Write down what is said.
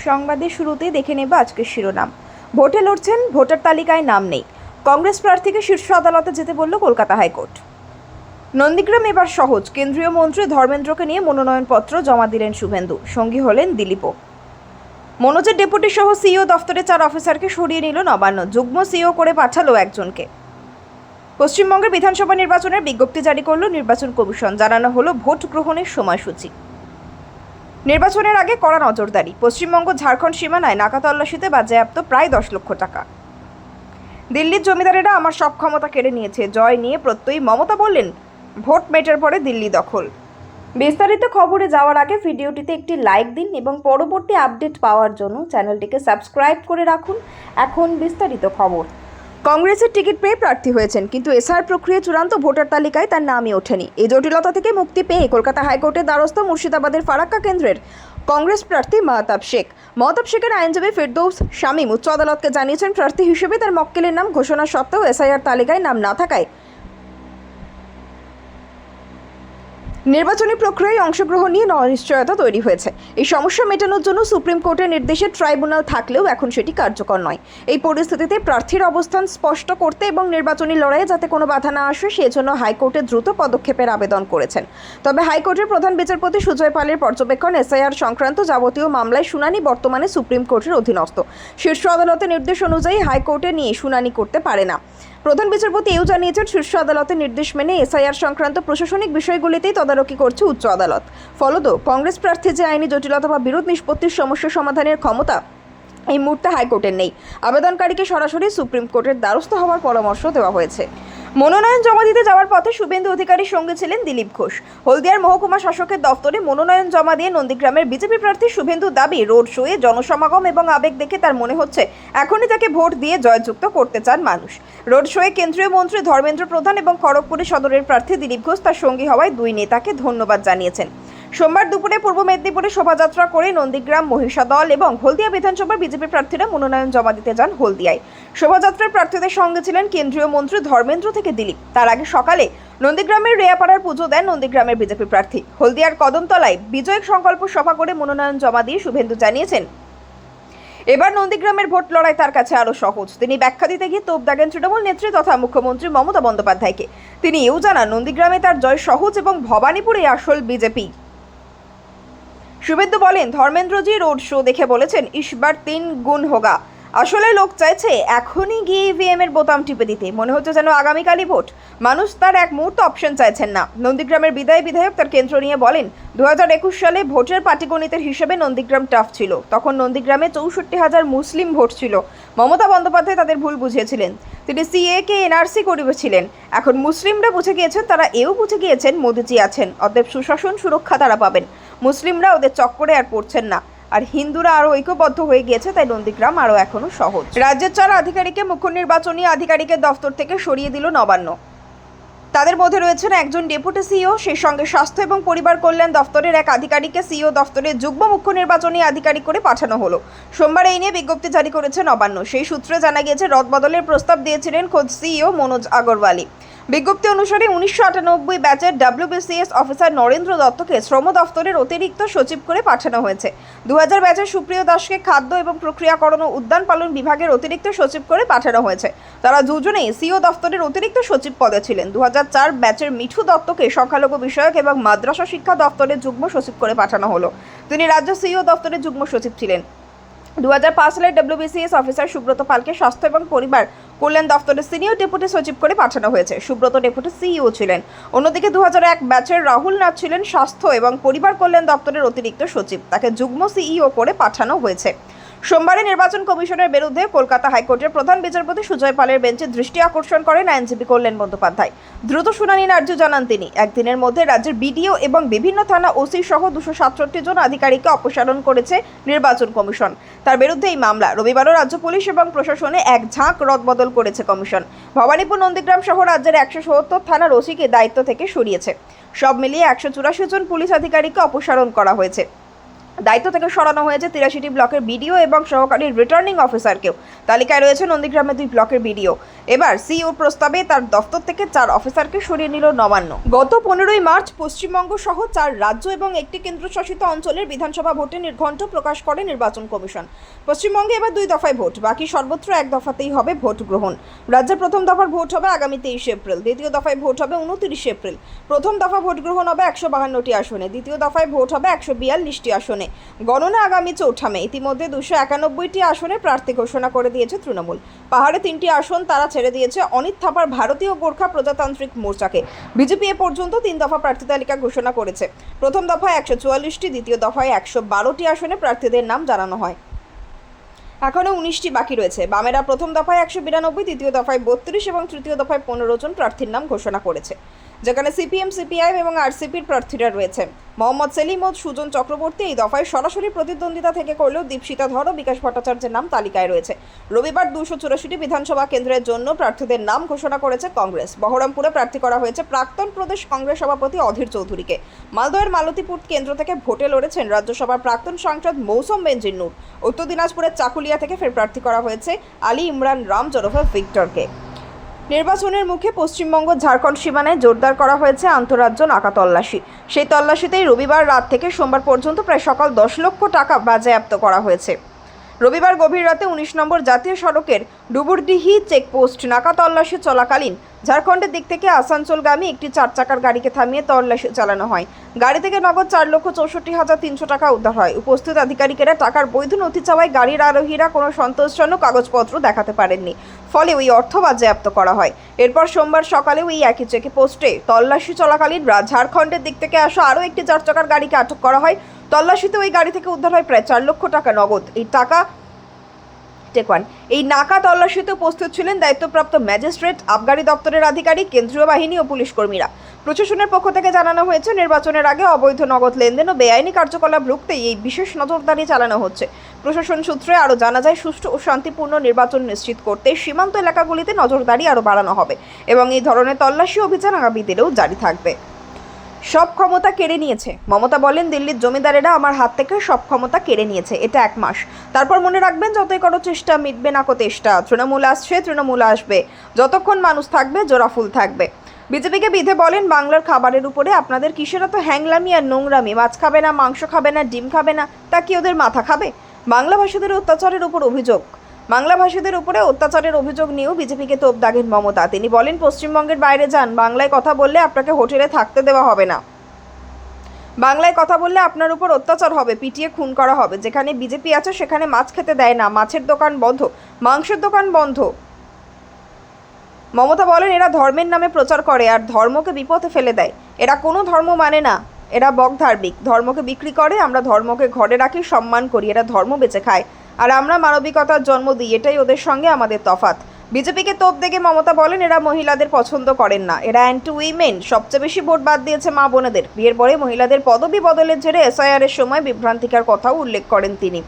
সংবাদের শুরুতেই দেখে নেব আজকের শিরোনাম। ভোটে লড়ছেন, ভোটার তালিকায় নাম নেই। কংগ্রেস প্রার্থীকে শীর্ষ আদালতে যেতে বলল কলকাতা হাইকোর্ট। নন্দীগ্রাম এবার সহজ, কেন্দ্রীয় মন্ত্রী ধর্মেন্দ্রকে নিয়ে মনোনয়নপত্র জমা দিলেন শুভেন্দু, সঙ্গী হলেন দিলীপও। মনোজের ডেপুটি সহ সিইও দফতরে 4 অফিসারকে সরিয়ে নিল নবান্ন, যুগ্ম সিইও করে পাঠালো একজনকে। পশ্চিমবঙ্গের বিধানসভা নির্বাচনের বিজ্ঞপ্তি জারি করল নির্বাচন কমিশন, জানানো হলো ভোট গ্রহণের সময়সূচি। নির্বাচনের আগে কড়া নজরদারি, পশ্চিমবঙ্গ ঝাড়খণ্ড সীমানায় নাকা তল্লাশিতে বাজেয়াপ্ত প্রায় 10 লক্ষ টাকা। দিল্লির জমিদারেরা আমার সব ক্ষমতা কেড়ে নিয়েছে, জয় নিয়ে প্রত্যয়ী মমতা বললেন, ভোট মেটার পরে দিল্লি দখল। বিস্তারিত খবরে যাওয়ার আগে ভিডিওটিতে একটি লাইক দিন এবং পরবর্তী আপডেট পাওয়ার জন্য চ্যানেলটিকে সাবস্ক্রাইব করে রাখুন। এখন বিস্তারিত খবর। কংগ্রেসের টিকিট পেয়ে প্রার্থী হয়েছেন, কিন্তু এসআর প্রক্রিয়া চূড়ান্ত ভোটার তালিকায় তার নামই ওঠেনি। এই জটিলতা থেকে মুক্তি পেয়ে কলকাতা হাইকোর্টের দ্বারস্থ মুর্শিদাবাদের ফারাক্কা কেন্দ্রের কংগ্রেস প্রার্থী মাহতাব শেখের আইনজীবী ফেরদৌস শামীম উচ্চ আদালতকে জানিয়েছেন, প্রার্থী হিসেবে তার মক্কেলের নাম ঘোষণা সত্ত্বেও এসআইআর তালিকায় নাম না থাকায় নির্বাচনী প্রক্রিয়ায় অংশগ্রহণ নিয়ে অনিশ্চয়তা তৈরি হয়েছে। এই সমস্যা মেটানোর জন্য সুপ্রিম কোর্টের নির্দেশে ট্রাইব্যুনাল থাকলেও এখন সেটি কার্যকর নয়। এই পরিস্থিতিতে প্রার্থীর অবস্থান স্পষ্ট করতে এবং নির্বাচনী লড়াইয়ে যাতে কোনো বাধা না আসে সেজন্য হাইকোর্টে দ্রুত পদক্ষেপের আবেদন করেছেন। তবে হাইকোর্টের প্রধান বিচারপতি সুজয় পালের পর্যবেক্ষণ, এসআইআর সংক্রান্ত যাবতীয় মামলায় শুনানি বর্তমানে সুপ্রিম কোর্টের অধীনস্থ। শীর্ষ আদালতের নির্দেশ অনুযায়ী হাইকোর্টে নিয়ে শুনানি করতে পারে না। প্রধান বিচারপতি এও জানিয়েছেন, শীর্ষ আদালতের নির্দেশ মেনে এসআইআর সংক্রান্ত প্রশাসনিক বিষয়গুলিতেই তদারকি করছে উচ্চ আদালত। ফলত কংগ্রেস প্রার্থীর যে আইনি জটিলতা বা বিরোধ নিষ্পত্তির সমস্যা সমাধানের ক্ষমতা এই মুহূর্তে হাইকোর্টের নেই। আবেদনকারীকে সরাসরি সুপ্রিম কোর্টের দ্বারস্থ হওয়ার পরামর্শ দেওয়া হয়েছে। মনোনয়ন জমা দিতে যাওয়ার পথে শুভেন্দু অধিকারীর সঙ্গে ছিলেন দিলীপ ঘোষ। হলদিয়ার মহকুমা শাসকের দফতরে মনোনয়ন জমা দিয়ে নন্দীগ্রামের বিজেপি প্রার্থী শুভেন্দু দাবি, রোড শোয়ে জনসমাগম এবং আবেগ দেখে তার মনে হচ্ছে এখনই তাকে ভোট দিয়ে জয়যুক্ত করতে চান মানুষ। রোড শোয়ে কেন্দ্রীয় মন্ত্রী ধর্মেন্দ্র প্রধান এবং খড়গপুরের সদরের প্রার্থী দিলীপ ঘোষ তার সঙ্গী হওয়ায় দুই নেতাকে ধন্যবাদ জানিয়েছেন। সোমবার দুপুরে পূর্ব মেদিনীপুরে শোভাযাত্রা করে নন্দীগ্রাম, মহিষাদল এবং হলদিয়া বিধানসভার বিজেপি প্রার্থীরা মনোনয়ন জমা দিতে যান হলদিয়ায়। শোভাযাত্রার প্রার্থীদের সঙ্গে ছিলেন কেন্দ্রীয় মন্ত্রী ধর্মেন্দ্র থেকে দিলীপ। তার আগে সকালে নন্দীগ্রামের রেয়াপাড়ার পুজো দেন নন্দীগ্রামের বিজেপি প্রার্থী। হলদিয়ার কদমতলায় বিজয় সংকল্প সভা করে মনোনয়ন জমা দিয়ে শুভেন্দু জানিয়েছেন, এবার নন্দীগ্রামের ভোট লড়াই তার কাছে আরো সহজ। তিনি ব্যাখ্যা দিতে গিয়ে তোপ দাগেন তৃণমূল নেত্রী তথা মুখ্যমন্ত্রী মমতা বন্দ্যোপাধ্যায়কে। তিনি এও জানান, নন্দীগ্রামে তার জয় সহজ এবং ভবানীপুরে আসল বিজেপি। শুভেন্দু বলেন, ধর্মেন্দ্রজি রোড শো দেখে বলেছেন, ইসবার 3 গুণ হোগা। আসলে লোক চাইছে এখনই গিয়ে ইভিএম এর বোতাম টিপে দিতে। মনে হচ্ছে যেন আগামীকালই ভোট। মানুষ তার এক মুহূর্ত অপশন চাইছেন না। নন্দীগ্রামের বিধায়ক তার কেন্দ্র নিয়ে বলেন, 2021 সালে ভোটের পাটিগণিতের হিসেবে নন্দীগ্রাম টাফ ছিল। তখন নন্দীগ্রামে 64,000 মুসলিম ভোট ছিল। মমতা বন্দ্যোপাধ্যায় তাদের ভুল বুঝিয়েছিলেন। তিনি সিএ-কে এনআরসি করিয়েছিলেন। এখন মুসলিমরা বুঝে গিয়েছেন, তারা এও বুঝে গিয়েছেন মোদিজি আছেন, অতএব সুশাসন সুরক্ষা তারা পাবেন। মুসলিমরা ওদের চক্করে আর পড়ছেন না, আর হিন্দুরা আরও ঐক্যবদ্ধ হয়ে গিয়েছে, তাই নন্দীগ্রাম আরও এখনও সহজ। রাজ্যের 4 আধিকারিককে মুখ্য নির্বাচনী আধিকারিকের দফতর থেকে সরিয়ে দিল নবান্ন। তাদের মধ্যে রয়েছেন একজন ডেপুটি সিইও, সেই সঙ্গে স্বাস্থ্য এবং পরিবার কল্যাণ দফতরের এক আধিকারিককে সিইও দফতরে যুগ্ম মুখ্য নির্বাচনী আধিকারিক করে পাঠানো হলো। সোমবার এই নিয়ে বিজ্ঞপ্তি জারি করেছে নবান্ন। সেই সূত্রে জানা গিয়েছে, রদবদলের প্রস্তাব দিয়েছিলেন খোদ সিইও মনোজ আগরওয়ালি। বিজ্ঞপ্তি অনুসারে 1998 ব্যাচের WBCS অফিসার নরেন্দ্র দত্তকে শ্রম দফতরের অতিরিক্ত সচিব করে পাঠানো হয়েছে। 2000 ব্যাচের সুপ্রিয় দাসকে খাদ্য এবং প্রক্রিয়াকরণ ও উদ্যান পালন বিভাগের অতিরিক্ত সচিব করে পাঠানো হয়েছে। তারা দুজনেই সিইও দফতরের অতিরিক্ত সচিব পদে ছিলেন। 2004 ব্যাচের মিঠু দত্তকে সংখ্যালঘু বিষয়ক এবং মাদ্রাসা শিক্ষা দফতরের যুগ্ম সচিব করে পাঠানো হলো। তিনি রাজ্য সিইও দফতরের যুগ্ম সচিব ছিলেন। 2005 সালের WBCS অফিসার সুব্রত পালকে স্বাস্থ্য এবং পরিবার কল্যাণ দফতরের সিনিয়র ডেপুটি সচিব করে পাঠানো হয়েছে। সুব্রত ডেপুটি সিইও ছিলেন। অন্যদিকে 2001 ব্যাচের রাহুল নাথ ছিলেন স্বাস্থ্য এবং পরিবার কল্যাণ দপ্তরের অতিরিক্ত সচিব। তাকে যুগ্ম সিইও করে পাঠানো হয়েছে। সোমবারে নির্বাচন কমিশনের বিরুদ্ধে কলকাতা হাইকোর্টের প্রধান বিচারপতি সুজয় পালের বেঞ্চে দৃষ্টি আকর্ষণ করেন আইনজীবী কল্যাণ বন্দ্যোপাধ্যায়। দ্রুত শুনানি ন্যায্য জানান তিনি। একদিনের মধ্যে রাজ্যের বিডিও এবং বিভিন্ন থানা ওসি সহ 267 জন আধিকারিককে অপসারণ করেছে নির্বাচন কমিশন। তার বিরুদ্ধে এই মামলা। রবিবারও রাজ্য পুলিশ এবং প্রশাসনে এক ঝাঁক রদবদল করেছে কমিশন। ভবানীপুর, নন্দীগ্রাম সহ রাজ্যের 170 থানার ওসিকে দায়িত্ব থেকে সরিয়েছে। সব মিলিয়ে 184 জন পুলিশ আধিকারিককে অপসারণ করা হয়েছে। দায়িত্ব থেকে সরানো হয়েছে 83টি ব্লকের বিডিও এবং সহকারী রিটার্নিং অফিসারকেও। তালিকায় রয়েছে নন্দীগ্রামে 2 ব্লকের বিডিও। এবার সিইওর প্রস্তাবে তার দফতর থেকে 4 অফিসারকে সরিয়ে নিল নবান্ন। গত 15ই মার্চ পশ্চিমবঙ্গ সহ 4 রাজ্য এবং একটি কেন্দ্রশাসিত অঞ্চলের বিধানসভা ভোটে নির্ঘণ্ট প্রকাশ করে নির্বাচন কমিশন। পশ্চিমবঙ্গে এবার 2 দফায় ভোট, বাকি সর্বত্র 1 দফাতেই হবে ভোট গ্রহণ। রাজ্যে প্রথম দফার ভোট হবে আগামী 23 এপ্রিল, দ্বিতীয় দফায় ভোট হবে 29 এপ্রিল। প্রথম দফা ভোট গ্রহণ হবে 152টি আসনে, দ্বিতীয় দফায় ভোট হবে 142টি আসনে। গণনা আগামী 4 মে। ইতিমধ্যে 291টি আসনে প্রার্থী ঘোষণা করে দিয়েছে তৃণমূল। পাহাড়ে 3টি আসন তারা ছেড়ে দিয়েছে অনিত থাপার ভারতীয় গোর্খা প্রজাতান্ত্রিক মোর্চাকে। বিজেপি এ পর্যন্ত 3 দফা প্রার্থী তালিকা ঘোষণা করেছে। প্রথম দফায় 144টি, দ্বিতীয় দফায় 112টি আসনে প্রার্থীদের নাম জানানো হয়। এখনও 19টি বাকি রয়েছে। বামেরা প্রথম দফায় 192, দ্বিতীয় দফায় 32 এবং তৃতীয় দফায় 15 জন প্রার্থীর নাম ঘোষণা করেছে, যেখানে সিপিএম, সিপিআইএম এবং আরসিপির প্রার্থীরা রয়েছে। মোহাম্মদ সেলিম ও সুজন চক্রবর্তী এই দফায় সরাসরি প্রতিদ্বন্দ্বিতা থেকে করলেও দীপশিতা ধর ও বিকাশ ভট্টাচার্যের নাম তালিকায় রয়েছে। রবিবার 284টি বিধানসভা কেন্দ্রের জন্য প্রার্থীদের নাম ঘোষণা করেছে কংগ্রেস। বহরমপুরে প্রার্থী করা হয়েছে প্রাক্তন প্রদেশ কংগ্রেস সভাপতি অধীর চৌধুরীকে। মালদহের মালতীপুর কেন্দ্র থেকে ভোটে লড়েছেন রাজ্যসভার প্রাক্তন সাংসদ মৌসুম বেনজির নূর। উত্তর দিনাজপুরের চাকুলিয়া থেকে ফের প্রার্থী করা হয়েছে আলী ইমরান রাম জরফে ভিক্টরকে। নির্বাচনের মুখে পশ্চিমবঙ্গ ঝাড়খণ্ড সীমানায় জোরদার করা হয়েছে আন্তঃরাজ্য নাকা তল্লাশি। সেই তল্লাশিতেই রবিবার রাত থেকে সোমবার পর্যন্ত প্রায় সকাল 10 লক্ষ টাকা বাজেয়াপ্ত করা হয়েছে। রবিবার গভীর রাতে 19 নম্বর জাতীয় সড়কের ডুবুরডিহি চেকপোস্ট নাকা তল্লাশি চলাকালীন ঝাড়খণ্ডের দিক থেকে আসানসোলগামী একটি 4 চাকার গাড়িকে থামিয়ে তল্লাশি চালানো হয়। গাড়ি থেকে নগদ 4,64,300 টাকা উদ্ধার হয়। উপস্থিত আধিকারিকেরা টাকার বৈধ নথি চাওয়ায় গাড়ির আরোহীরা কোনো সন্তোষজনক কাগজপত্র দেখাতে পারেননি, ফলে ওই অর্থ বাজেয়াপ্ত করা হয়। এরপর সোমবার সকালে ওই একই চেকপোস্টে তল্লাশি চলাকালীন ঝাড়খণ্ডের দিক থেকে আসা আরও একটি 4 চাকার গাড়িকে আটক করা হয়। তল্লাশিতে ওই গাড়ি থেকে উদ্ধার হয় প্রায় 4 লক্ষ টাকা নগদ। এই নাকা তল্লাশিতে উপস্থিত ছিলেন দায়িত্বপ্রাপ্ত ম্যাজিস্ট্রেট, আবগারি দপ্তরের আধিকারিক, কেন্দ্রীয় বাহিনী ও পুলিশ কর্মীরা। প্রশাসনের পক্ষ থেকে জানানো হয়েছে, নির্বাচনের আগে অবৈধ নগদ লেনদেন ও বেআইনি কার্যকলাপ রুখতেই এই বিশেষ নজরদারি চালানো হচ্ছে। প্রশাসন সূত্রে আরও জানা যায়, সুষ্ঠু ও শান্তিপূর্ণ নির্বাচন নিশ্চিত করতে সীমান্ত এলাকাগুলিতে নজরদারি আরও বাড়ানো হবে এবং এই ধরনের তল্লাশি অভিযান আগামী দিনেও জারি থাকবে। সব ক্ষমতা কেড়ে নিয়েছে। মমতা বলেন, দিল্লির জমিদারেরা আমার হাত থেকে সব ক্ষমতা কেড়ে নিয়েছে। এটা 1 মাস। তারপর মনে রাখবেন, যতই করো চেষ্টা মিটবে না কো তেষ্টা। তৃণমূল আসছে, তৃণমূল আসবে। যতক্ষণ মানুষ থাকবে, জোড়াফুল থাকবে। বিজেপিকে বিধে বলেন, বাংলার খাবারের উপরে আপনাদের কিসের এত হ্যাংলামি আর নোংরামি? মাছ খাবে না, মাংস খাবে না, ডিম খাবে না, তা কি ওদের মাথা খাবে? বাংলাভাষীদের অত্যাচারের উপর অভিযোগ। বাংলাভাষীদের উপরে অত্যাচারের অভিযোগ নিয়েও বিজেপিকে তোপ দাগেন মমতা। তিনি বলেন, পশ্চিমবঙ্গের বাইরে যান, বাংলায় কথা বললে আপনাকে হোটেলে থাকতে দেওয়া হবে না। বাংলায় কথা বললে আপনার উপর অত্যাচার হবে, পিটিয়ে খুন করা হবে। যেখানে বিজেপি আছে সেখানে মাছ খেতে দেয় না, মাছের দোকান বন্ধ, মাংসের দোকান বন্ধ। মমতা বলেন, এরা ধর্মের নামে প্রচার করে আর ধর্মকে বিপথে ফেলে দেয়। এরা কোনো ধর্ম মানে না, এরা বকধার্মিক, ধর্মকে বিক্রি করে। আমরা ধর্মকে ঘরে রাখি, সম্মান করি। এরা ধর্ম বেঁচে খায় আর আমরা মানবিকতার জন্ম দিই। এটাই ওদের সঙ্গে আমাদের তফাৎ। বিজেপিকে তোপ দেখে মমতা বলেন, এরা মহিলাদের পছন্দ করেন না, এরা অ্যান্টি উইমেন। সবচেয়ে বেশি ভোট বাদ দিয়েছে মা বোনেদের। বিয়ের পরে মহিলাদের পদবি বদলের জেরে এসআইআর এর সময় বিভ্রান্তিকর কথাও উল্লেখ করেন তিনি।